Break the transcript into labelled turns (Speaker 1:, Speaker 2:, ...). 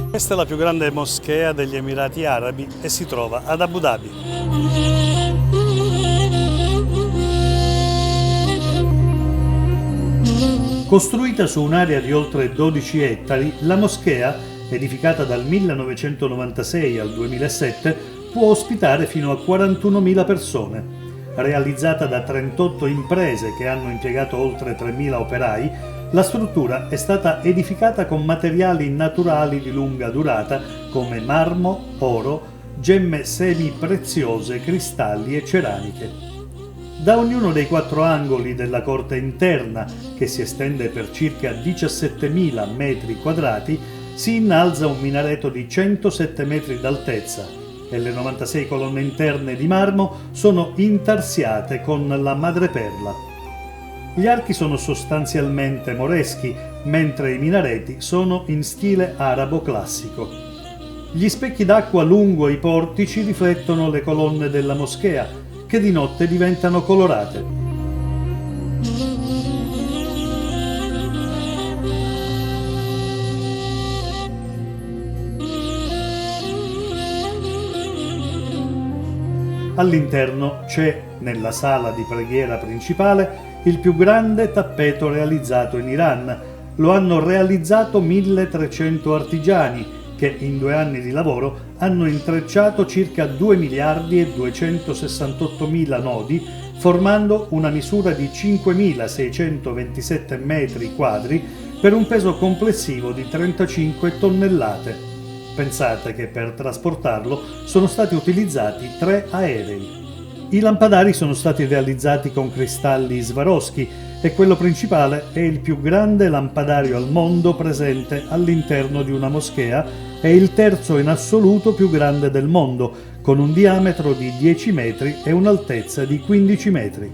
Speaker 1: Questa è la più grande moschea degli Emirati Arabi e si trova ad Abu Dhabi. Costruita su un'area di oltre 12 ettari, la moschea, edificata dal 1996 al 2007, può ospitare fino a 41.000 persone. Realizzata da 38 imprese che hanno impiegato oltre 3.000 operai, la struttura è stata edificata con materiali naturali di lunga durata come marmo, oro, gemme semi-preziose, cristalli e ceramiche. Da ognuno dei 4 angoli della corte interna, che si estende per circa 17.000 metri quadrati, si innalza un minareto di 107 metri d'altezza e le 96 colonne interne di marmo sono intarsiate con la madreperla. Gli archi sono sostanzialmente moreschi, mentre i minareti sono in stile arabo classico. Gli specchi d'acqua lungo i portici riflettono le colonne della moschea, che di notte diventano colorate. All'interno c'è, nella sala di preghiera principale, il più grande tappeto realizzato in Iran. Lo hanno realizzato 1300 artigiani che in 2 anni di lavoro hanno intrecciato circa 2 miliardi e 268 mila nodi, formando una misura di 5.627 metri quadri per un peso complessivo di 35 tonnellate. Pensate che per trasportarlo sono stati utilizzati 3 aerei. I lampadari sono stati realizzati con cristalli Swarovski e quello principale è il più grande lampadario al mondo presente all'interno di una moschea. È il terzo in assoluto più grande del mondo, con un diametro di 10 metri e un'altezza di 15 metri.